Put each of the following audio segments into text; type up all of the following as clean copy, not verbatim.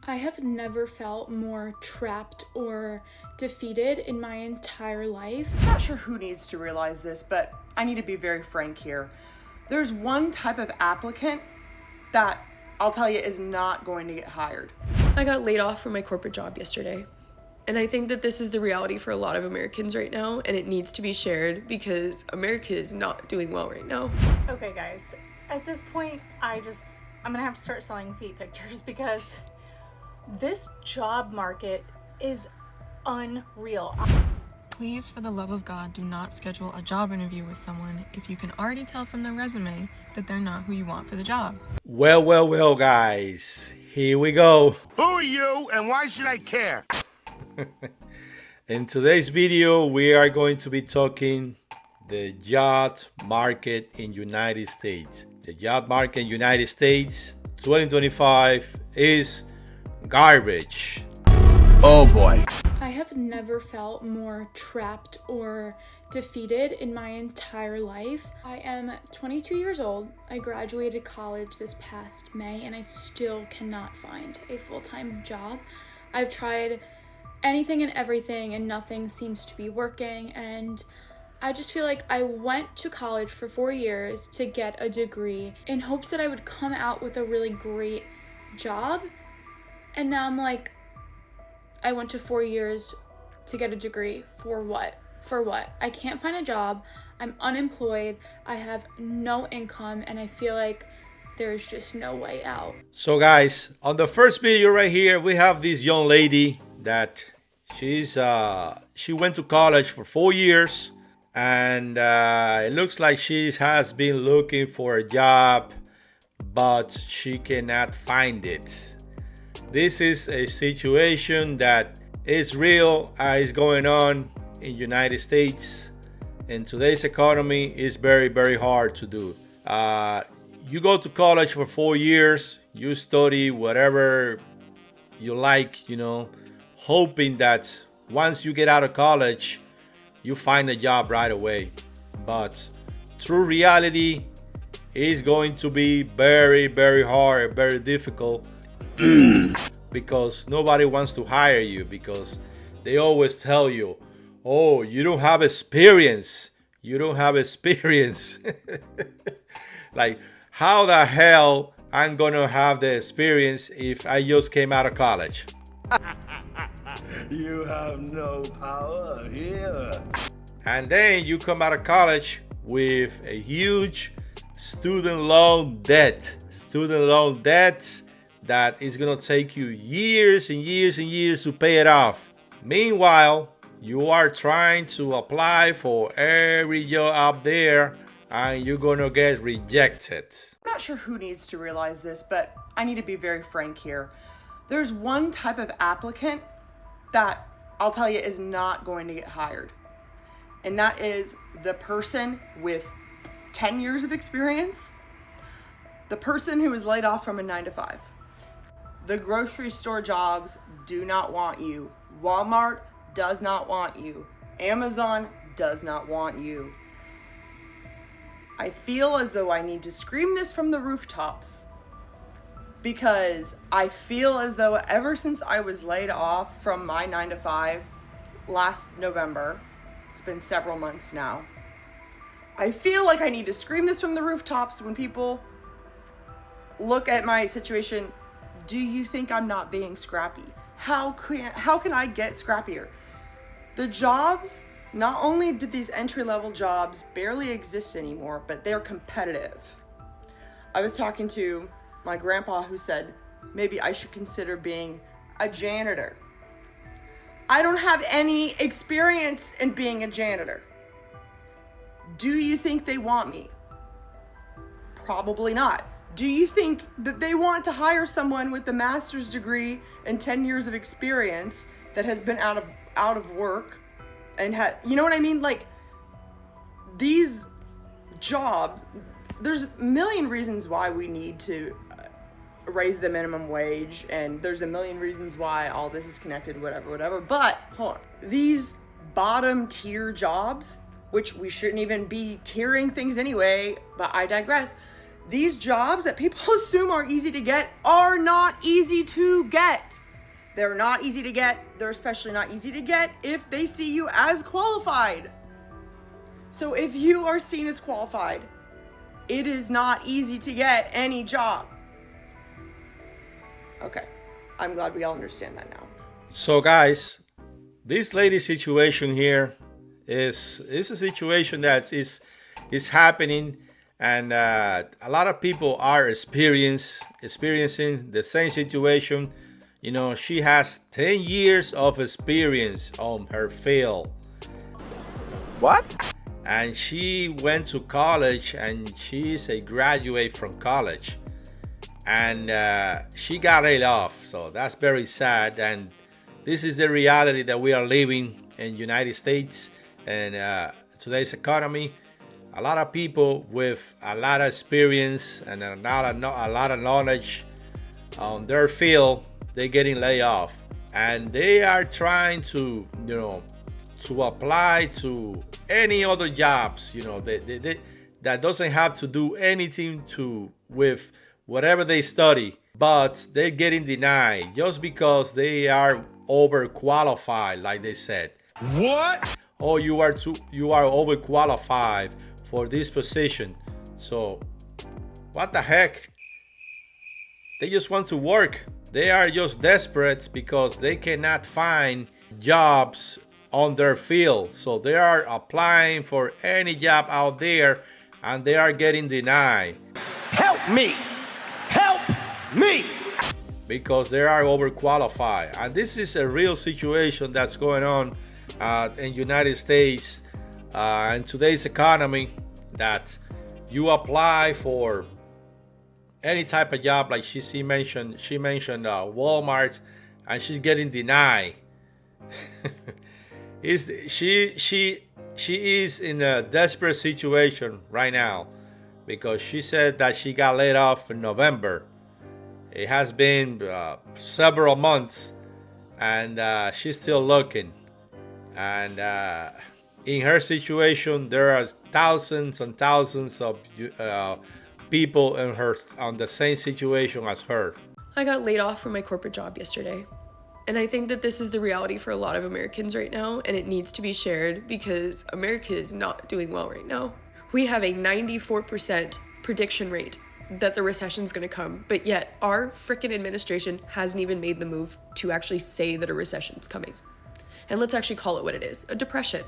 I have never felt more trapped or defeated in my entire life. I'm not sure who needs to realize this, but I need to be very frank here. There's one type of applicant that I'll tell you is not going to get hired. I got laid off from my corporate job yesterday. And I think that this is the reality for a lot of Americans right now, and it needs to be shared because America is not doing well right now. Okay guys, at this point, I'm gonna have to start selling feet pictures because this job market is unreal. Please, for the love of God, do not schedule a job interview with someone if you can already tell from their resume that they're not who you want for the job. Well, guys, here we go. Who are you and why should I care? In today's video, we are going to be talking the job market in United States. The job market in United States 2025 is garbage. Oh boy. I have never felt more trapped or defeated in my entire life. I am 22 years old. I graduated college this past May and I still cannot find a full-time job. I've tried anything and everything and nothing seems to be working, and I just feel like I went to college for 4 years to get a degree in hopes that I would come out with a really great job, and now I'm like, I went to 4 years to get a degree for what? For what? I can't find a job, I'm unemployed, I have no income, and I feel like there's just no way out. So guys, on the first video right here, we have this young lady that she went to college for 4 years, and it looks like she has been looking for a job, but she cannot find it. This is a situation that is real, is going on in United States. In today's economy, is very hard to do. You go to college for 4 years, you study whatever you like, hoping that once you get out of college, you find a job right away. But true reality is going to be very hard, very difficult because nobody wants to hire you, because they always tell you, oh, you don't have experience. You don't have experience. Like, how the hell I'm gonna have the experience if I just came out of college? You have no power here. And then you come out of college with a huge student loan debt. Student loan debt that is gonna take you years and years to pay it off. Meanwhile, you are trying to apply for every job out there and you're gonna get rejected. I'm not sure who needs to realize this, but I need to be very frank here. There's one type of applicant that I'll tell you is not going to get hired. And that is the person with 10 years of experience, the person who was laid off from a 9-to-5. The grocery store jobs do not want you. Walmart does not want you. Amazon does not want you. I feel as though I need to scream this from the rooftops because I feel as though ever since I was laid off from my 9-to-5 last November, it's been several months now, I feel like I need to scream this from the rooftops when people look at my situation. Do you think I'm not being scrappy? How can I get scrappier? The jobs, not only did these entry-level jobs barely exist anymore, but they're competitive. I was talking to my grandpa who said, maybe I should consider being a janitor. I don't have any experience in being a janitor. Do you think they want me? Probably not. Do you think that they want to hire someone with a master's degree and 10 years of experience that has been out of work and you know what I mean? Like, these jobs, there's a million reasons why we need to raise the minimum wage, and there's a million reasons why all this is connected, whatever. But hold on, these bottom tier jobs, which we shouldn't even be tiering things anyway, but I digress. These jobs that people assume are easy to get are not easy to get. They're not easy to get. They're especially not easy to get if they see you as qualified. So if you are seen as qualified, it is not easy to get any job. Okay, I'm glad we all understand that now. So guys, this lady's situation here is a situation that is happening, and a lot of people are experiencing the same situation. You know, she has 10 years of experience on her field. What? And she went to college, and she's a graduate from college, and she got laid off. So that's very sad, and this is the reality that we are living in United States and today's economy. A lot of people with a lot of experience and a lot of knowledge on their field, they're getting laid off, and they are trying to, you know, to apply to any other jobs, you know, that doesn't have to do anything with whatever they study, but they're getting denied just because they are overqualified, like they said. What? Oh, you are overqualified for this position. So what the heck? They just want to work. They are just desperate because they cannot find jobs on their field. So they are applying for any job out there, and they are getting denied. Help me! Help me! Because they are overqualified. And this is a real situation that's going on in United States in today's economy, that you apply for any type of job, like she mentioned Walmart, and she's getting denied. She is in a desperate situation right now, because she said that she got laid off in November. It has been several months, and she's still looking. And in her situation, there are thousands and thousands of people on the same situation as her. I got laid off from my corporate job yesterday. And I think that this is the reality for a lot of Americans right now, and it needs to be shared because America is not doing well right now. We have a 94% prediction rate that the recession is going to come, but yet our frickin' administration hasn't even made the move to actually say that a recession is coming. And let's actually call it what it is, a depression.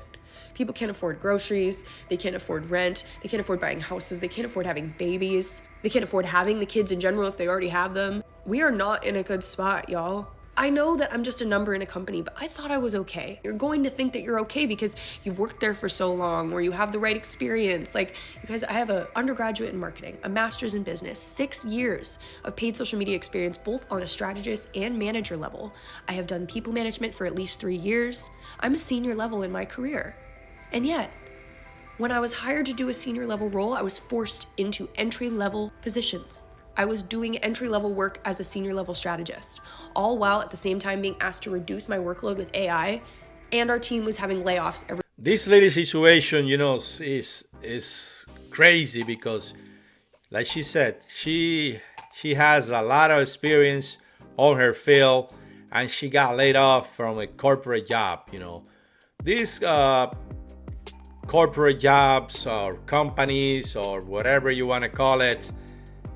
People can't afford groceries, they can't afford rent, they can't afford buying houses, they can't afford having babies, they can't afford having the kids in general if they already have them. We are not in a good spot, y'all. I know that I'm just a number in a company, but I thought I was okay. You're going to think that you're okay because you've worked there for so long, or you have the right experience. Like, you guys, I have an undergraduate in marketing, a master's in business, 6 years of paid social media experience, both on a strategist and manager level. I have done people management for at least 3 years. I'm a senior level in my career. And yet, when I was hired to do a senior level role, I was forced into entry level positions. I was doing entry-level work as a senior-level strategist, all while at the same time being asked to reduce my workload with AI, and our team was having layoffs every. This lady's situation, you know, is crazy because, like she said, she has a lot of experience on her field, and she got laid off from a corporate job. You know, these corporate jobs or companies or whatever you want to call it,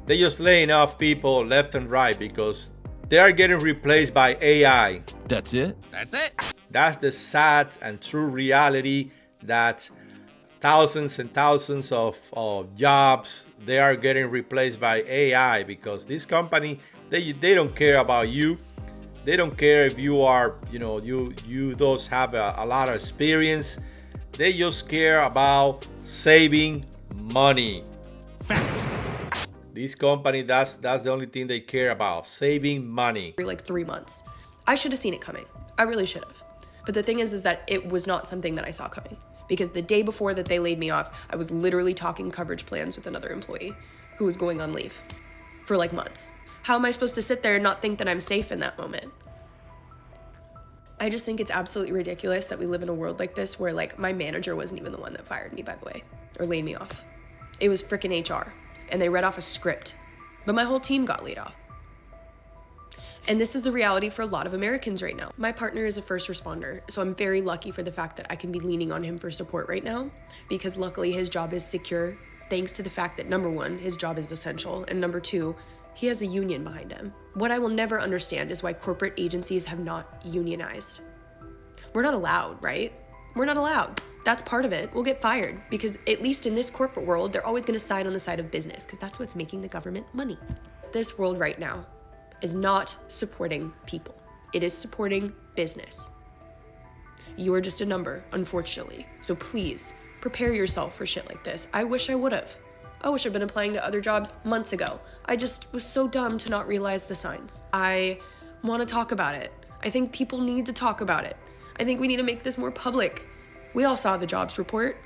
they're just laying off people left and right because they are getting replaced by AI. That's it? That's it? That's the sad and true reality, that thousands and thousands of jobs, they are getting replaced by AI because this company, they don't care about you. They don't care if you are, you know, you don't have a lot of experience. They just care about saving money. Fact. This company, that's the only thing they care about, saving money. Like 3 months. I should have seen it coming. I really should have. But the thing is that it was not something that I saw coming. Because the day before that they laid me off, I was literally talking coverage plans with another employee who was going on leave for like months. How am I supposed to sit there and not think that I'm safe in that moment? I just think it's absolutely ridiculous that we live in a world like this where, like, my manager wasn't even the one that fired me, by the way, or laid me off. It was frickin' HR. and they read off a script. But my whole team got laid off. And this is the reality for a lot of Americans right now. My partner is a first responder, so I'm very lucky for the fact that I can be leaning on him for support right now, because luckily his job is secure, thanks to the fact that number one, his job is essential, and number two, he has a union behind him. What I will never understand is why corporate agencies have not unionized. We're not allowed, right? We're not allowed. That's part of it. We'll get fired because at least in this corporate world, they're always gonna side on the side of business because that's what's making the government money. This world right now is not supporting people. It is supporting business. You are just a number, unfortunately. So please prepare yourself for shit like this. I wish I would have. I wish I'd been applying to other jobs months ago. I just was so dumb to not realize the signs. I want to talk about it. I think people need to talk about it. I think we need to make this more public. We all saw the jobs report.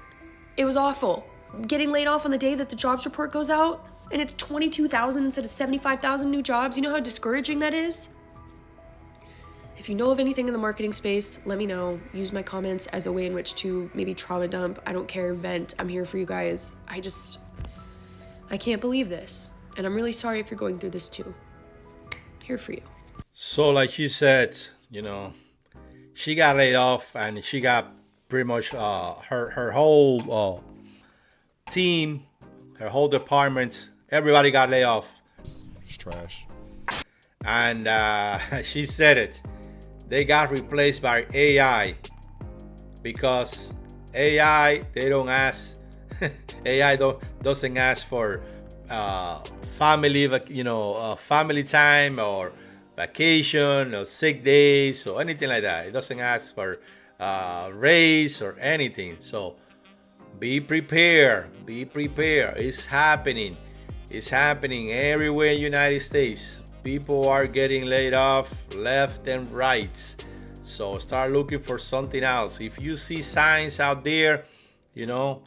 It was awful. Getting laid off on the day that the jobs report goes out, and it's 22,000 instead of 75,000 new jobs. You know how discouraging that is? If you know of anything in the marketing space, let me know. Use my comments as a way in which to maybe trauma dump. I don't care, vent. I'm here for you guys. I can't believe this. And I'm really sorry if you're going through this too. Here for you. So like she said, you know, she got laid off and she got pretty much her whole team, her whole department, everybody got laid off. It's trash. And she said it. They got replaced by AI because AI, they don't ask, AI doesn't ask for family, family time or vacation or sick days or anything like that. It doesn't ask for raise or anything. So be prepared. Be prepared. It's happening. It's happening everywhere in the United States. People are getting laid off left and right. So start looking for something else. If you see signs out there, you know,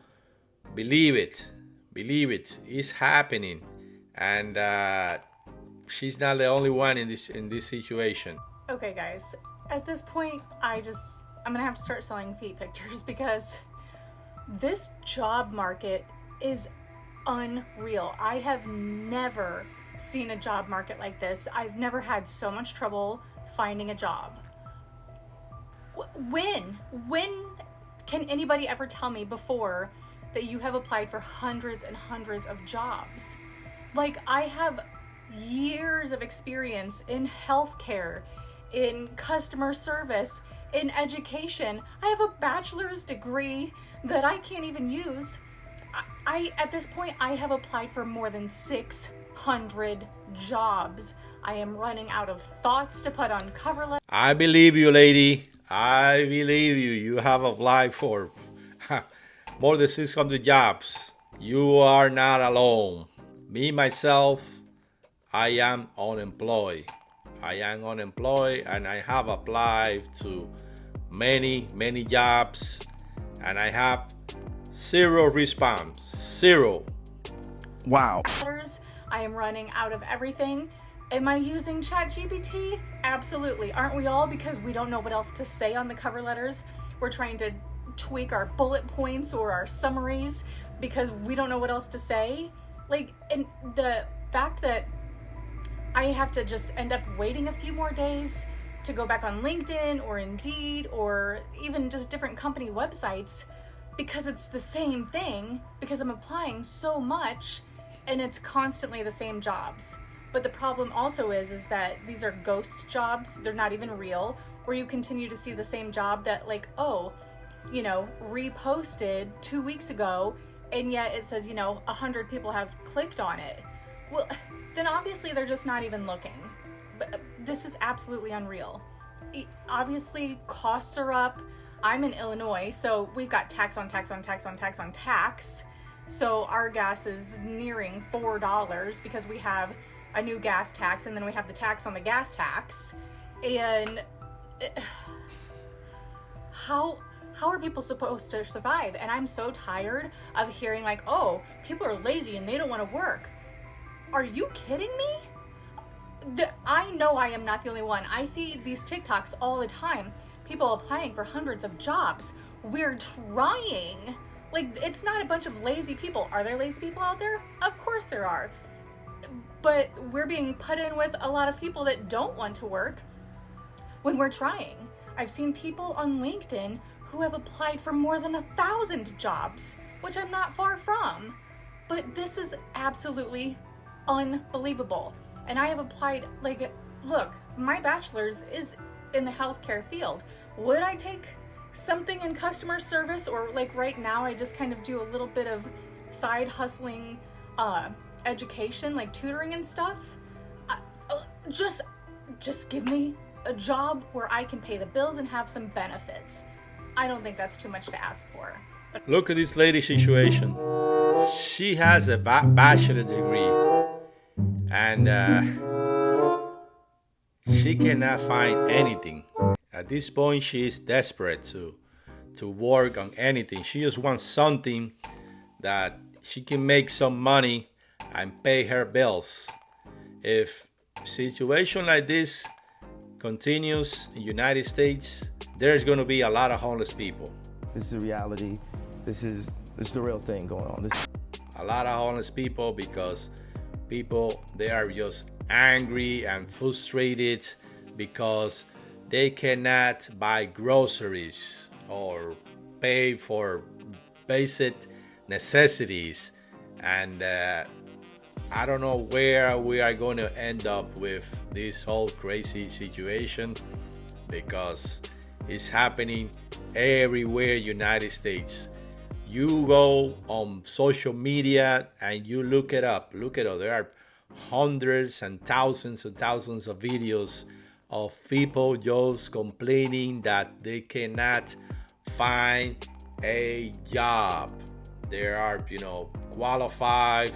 believe it. Believe it. It's happening. And she's not the only one in this situation. Okay, guys. At this point, I'm gonna have to start selling feet pictures because this job market is unreal. I have never seen a job market like this. I've never had so much trouble finding a job. When can anybody ever tell me before that you have applied for hundreds and hundreds of jobs? Like, I have years of experience in healthcare, in customer service, in education. I have a bachelor's degree that I can't even use. At this point, I have applied for more than 600 jobs. I am running out of thoughts to put on cover letters. I believe you, lady. I believe you. You have applied for more than 600 jobs. You are not alone. Me, myself, I am unemployed. I am unemployed and I have applied to many, many jobs and I have zero response. Zero. Wow. I am running out of everything. Am I using ChatGPT? Absolutely. Aren't we all? Because we don't know what else to say on the cover letters. We're trying to tweak our bullet points or our summaries because we don't know what else to say. Like, and the fact that I have to just end up waiting a few more days to go back on LinkedIn or Indeed or even just different company websites because it's the same thing, because I'm applying so much and it's constantly the same jobs. But the problem also is that these are ghost jobs. They're not even real. Or you continue to see the same job that, like, reposted 2 weeks ago, and yet it says, 100 people have clicked on it. Well, then obviously they're just not even looking. But this is absolutely unreal. Obviously, costs are up. I'm in Illinois, so we've got tax on tax on tax on tax on tax. So our gas is nearing $4 because we have a new gas tax and then we have the tax on the gas tax. And how are people supposed to survive? And I'm so tired of hearing like, oh, people are lazy and they don't want to work. Are you kidding me? I know I am not the only one. I see these TikToks all the time. People applying for hundreds of jobs. We're trying Like, it's not a bunch of lazy people. Are there lazy people out there? Of course there are. But we're being put in with a lot of people that don't want to work when we're trying. I've seen people on LinkedIn who have applied for more than 1,000 jobs, which I'm not far from. But this is absolutely unbelievable. And I have applied, like, look, my bachelor's is in the healthcare field. Would I take something in customer service, or like right now I just kind of do a little bit of side hustling education, like tutoring and stuff? Just give me a job where I can pay the bills and have some benefits. I don't think that's too much to ask for. Look at this lady's situation. She has a bachelor's degree, and she cannot find anything. At this point, she is desperate to work on anything. She just wants something that she can make some money and pay her bills. If situation like this continues in the United States, there's going to be a lot of homeless people. This is reality. This is the real thing going on. A lot of homeless people, because people, they are just angry and frustrated because they cannot buy groceries or pay for basic necessities. And I don't know where we are going to end up with this whole crazy situation, because it's happening everywhere in the United States. You go on social media and you look it up. There are hundreds and thousands of videos of people just complaining that they cannot find a job. They are, qualified,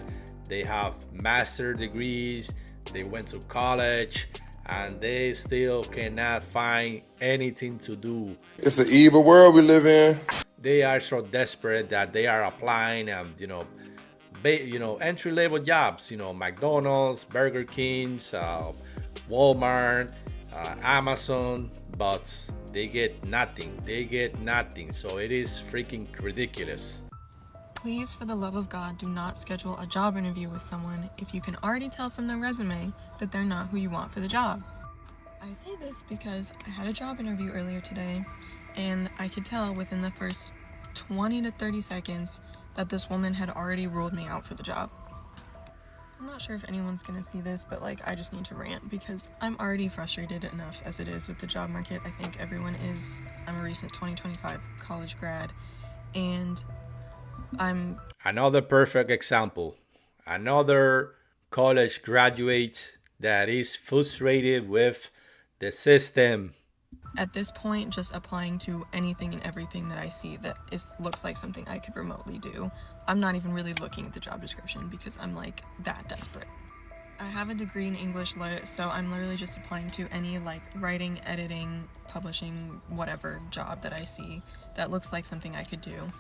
they have master degrees, they went to college, and they still cannot find anything to do. It's an evil world we live in. They are so desperate that they are applying, entry-level jobs, McDonald's, Burger King's, Walmart, Amazon, but they get nothing. So it is freaking ridiculous. Please, for the love of God, do not schedule a job interview with someone if you can already tell from their resume that they're not who you want for the job. I say this because I had a job interview earlier today, and I could tell within the first 20 to 30 seconds that this woman had already ruled me out for the job. I'm not sure if anyone's gonna see this, but I just need to rant because I'm already frustrated enough as it is with the job market. I think everyone is. I'm a recent 2025 college grad, and I'm another perfect example. Another college graduate that is frustrated with the system. At this point just applying to anything and everything that I see that looks like something I could remotely do. I'm not even really looking at the job description because I'm that desperate. I have a degree in English Lit, so I'm literally just applying to any writing, editing, publishing, whatever job that I see that looks like something I could do.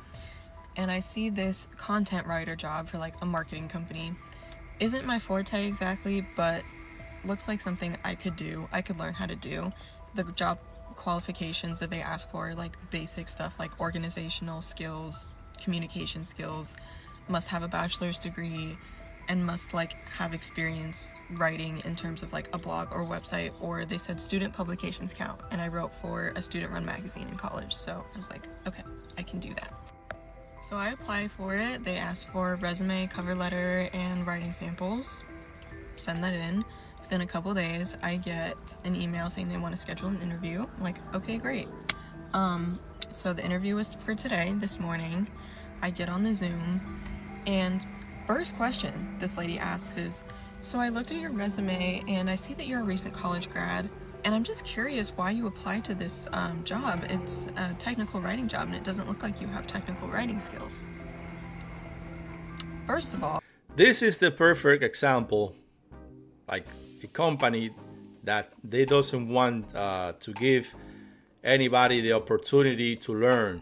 And I see this content writer job for a marketing company. Isn't my forte exactly, but looks like something I could do. I could learn how to do. The job qualifications that they ask for, basic stuff like organizational skills, communication skills, must have a bachelor's degree, and must have experience writing in terms of a blog or website, or they said student publications count, and I wrote for a student-run magazine in college, so I was okay, I can do that. So I apply for it. They ask for resume, cover letter, and writing samples. Send that in. Within a couple days, I get an email saying they want to schedule an interview. I'm okay, great. So the interview was for today, this morning. I get on the Zoom, and first question this lady asks is, so I looked at your resume, and I see that you're a recent college grad, and I'm just curious why you applied to this job. It's a technical writing job, and it doesn't look like you have technical writing skills. First of all, this is the perfect example, a company that they doesn't want to give anybody the opportunity to learn.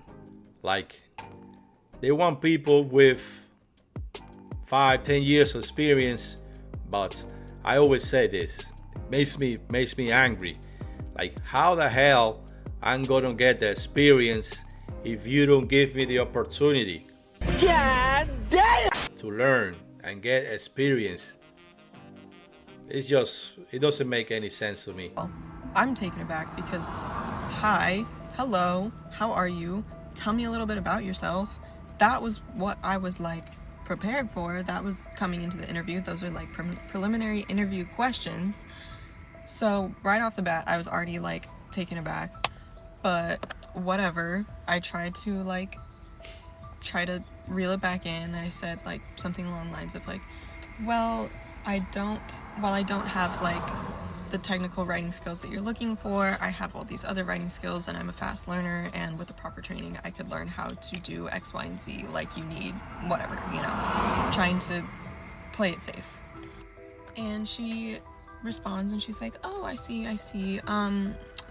They want people with 5-10 years of experience, but I always say this, it makes me angry. How the hell I'm gonna get the experience if you don't give me the opportunity? God damn! To learn and get experience. It's just, it doesn't make any sense to me. I'm taken aback because, hi, hello, how are you? Tell me a little bit about yourself. That was what I was like prepared for. That was coming into the interview. Those are like preliminary interview questions. So right off the bat, I was already like taken aback. But whatever. I tried to reel it back in. I said like something along the lines of like, well, I don't have like the technical writing skills that you're looking for. I have all these other writing skills and I'm a fast learner, and with the proper training I could learn how to do X, Y, and Z like you need, whatever, you know, trying to play it safe. And she responds and she's like, oh, I see,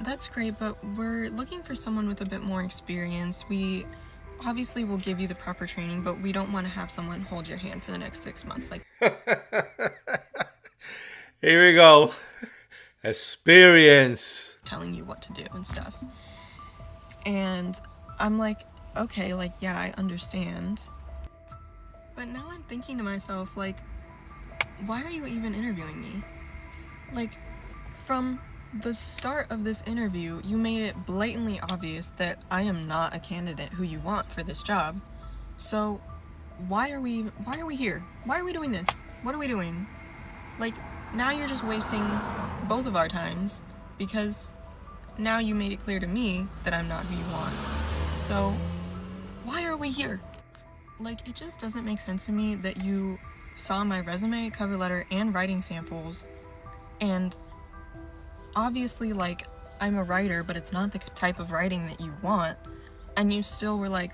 that's great, but we're looking for someone with a bit more experience. We obviously will give you the proper training, but we don't want to have someone hold your hand for the next 6 months. Like, here we go. Experience. Telling you what to do and stuff. And I'm like, okay, like, yeah, I understand. But now I'm thinking to myself, like, why are you even interviewing me? Like, from the start of this interview, you made it blatantly obvious that I am not a candidate who you want for this job. So why are we here? Why are we doing this? What are we doing? Like, now you're just wasting both of our times because now you made it clear to me that I'm not who you want. So why are we here? Like, it just doesn't make sense to me that you saw my resume, cover letter, and writing samples, and obviously, like, I'm a writer, but it's not the type of writing that you want, and you still were like,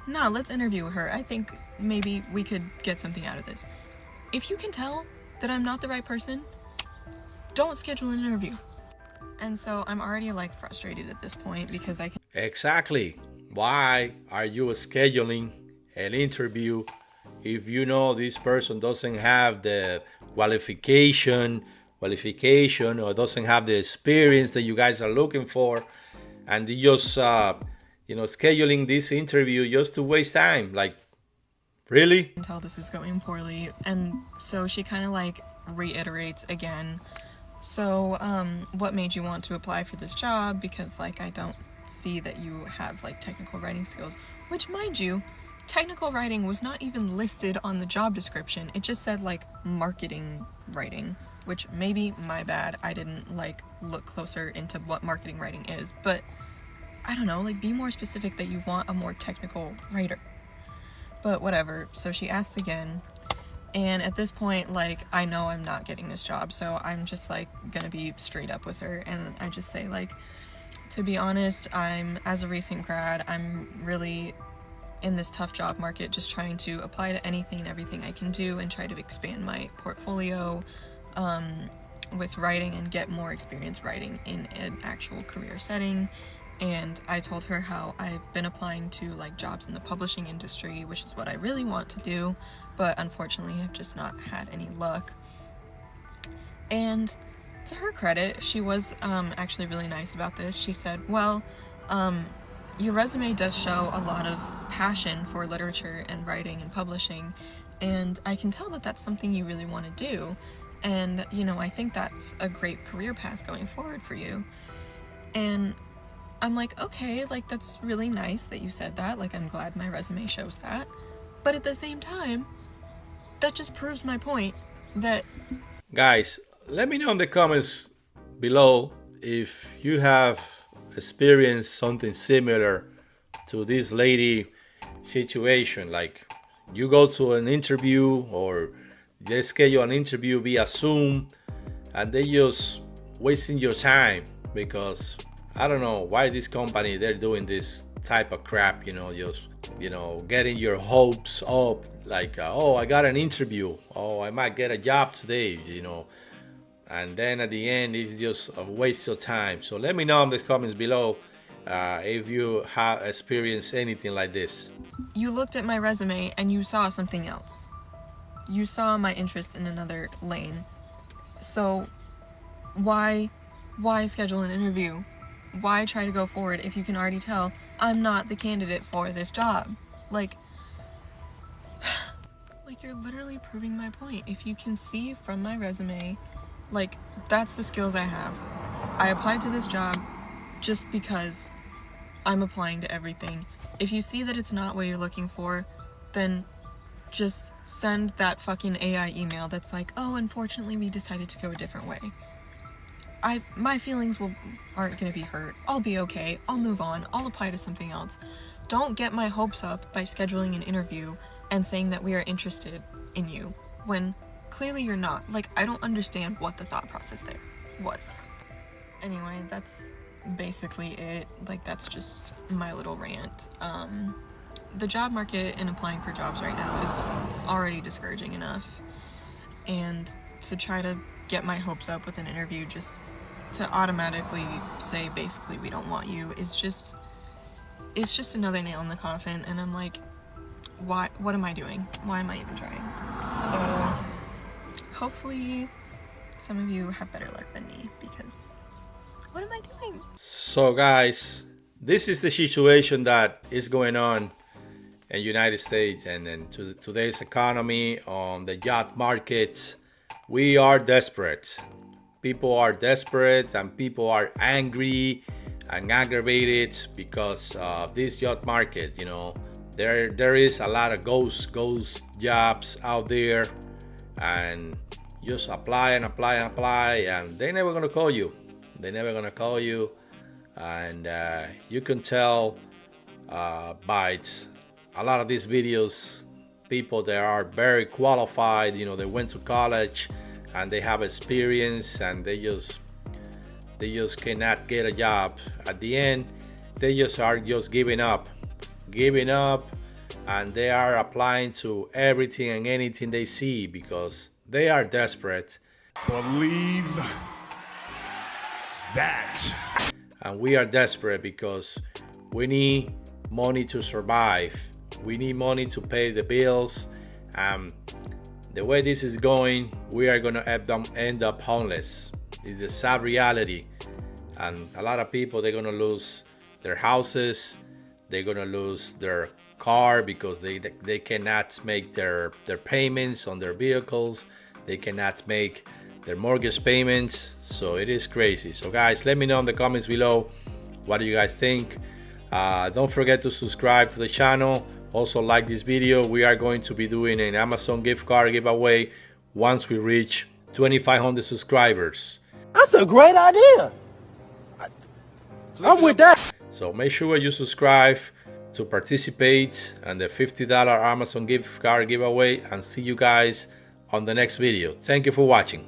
nah, let's interview her. I think maybe we could get something out of this. If you can tell that I'm not the right person, don't schedule an interview. And so I'm already like frustrated at this point because I can... Exactly. Why are you scheduling an interview if you know this person doesn't have the qualification or doesn't have the experience that you guys are looking for, and you just scheduling this interview just to waste time? Like, really? I can tell this is going poorly. And so she kind of like reiterates again, so what made you want to apply for this job? Because like I don't see that you have like technical writing skills, which, mind you, technical writing was not even listed on the job description. It just said like marketing writing, which maybe my bad. I didn't like look closer into what marketing writing is, but I don't know, like be more specific that you want a more technical writer. But whatever. So she asks again, and at this point, like, I know I'm not getting this job, so I'm just like gonna be straight up with her, and I just say like, to be honest, as a recent grad, I'm really in this tough job market, just trying to apply to anything and everything I can do and try to expand my portfolio with writing and get more experience writing in an actual career setting. And I told her how I've been applying to like jobs in the publishing industry, which is what I really want to do, but unfortunately I've just not had any luck. And to her credit, she was actually really nice about this. She said, well, your resume does show a lot of passion for literature and writing and publishing, and I can tell that that's something you really want to do, and you know, I think that's a great career path going forward for you. And I'm like, okay, like that's really nice that you said that, like I'm glad my resume shows that, but at the same time, that just proves my point that... Guys, let me know in the comments below if you have experienced something similar to this lady situation. Like, you go to an interview or they schedule an interview via Zoom and they just wasting your time because I don't know why this company, they're doing this type of crap, just getting your hopes up, like oh, I got an interview, oh, I might get a job today, and then at the end it's just a waste of time. So let me know in the comments below if you have experienced anything like this. You looked at my resume and you saw something else. You saw my interest in another lane. So why schedule an interview? Why try to go forward if you can already tell I'm not the candidate for this job? Like, like, you're literally proving my point. If you can see from my resume, like, that's the skills I have. I applied to this job just because I'm applying to everything. If you see that it's not what you're looking for, then just send that fucking AI email that's like, oh, unfortunately we decided to go a different way. My feelings aren't gonna be hurt. I'll be okay. I'll move on. I'll apply to something else. Don't get my hopes up by scheduling an interview and saying that we are interested in you when clearly you're not. Like, I don't understand what the thought process there was. Anyway, that's basically it. Like, that's just my little rant. The job market and applying for jobs right now is already discouraging enough, and to try to get my hopes up with an interview just to automatically say basically we don't want you is just, it's just another nail in the coffin. And I'm like, what am I doing? Why am I even trying? So hopefully some of you have better luck than me, because what am I doing? So guys, this is the situation that is going on in United States and in today's economy, on the job market. We are desperate. People are desperate and people are angry and aggravated because of this job market. You know, there is a lot of ghost jobs out there, and just apply and apply and apply, and they're never gonna call you. They're never gonna call you, and you can tell by a lot of these videos, people that are very qualified, you know, they went to college and they have experience, and they just cannot get a job. At the end, they just are giving up, and they are applying to everything and anything they see because they are desperate. Believe that. And we are desperate because we need money to survive. We need money to pay the bills. The way this is going, we are gonna end up homeless. It's the sad reality. And a lot of people, they're gonna lose their houses. They're gonna lose their car because they cannot make their payments on their vehicles. They cannot make their mortgage payments. So it is crazy. So guys, let me know in the comments below, what do you guys think? Don't forget to subscribe to the channel. Also like this video. We are going to be doing an Amazon gift card giveaway once we reach 2,500 subscribers. That's a great idea. I'm with that. So make sure you subscribe to participate in the $50 Amazon gift card giveaway, and see you guys on the next video. Thank you for watching.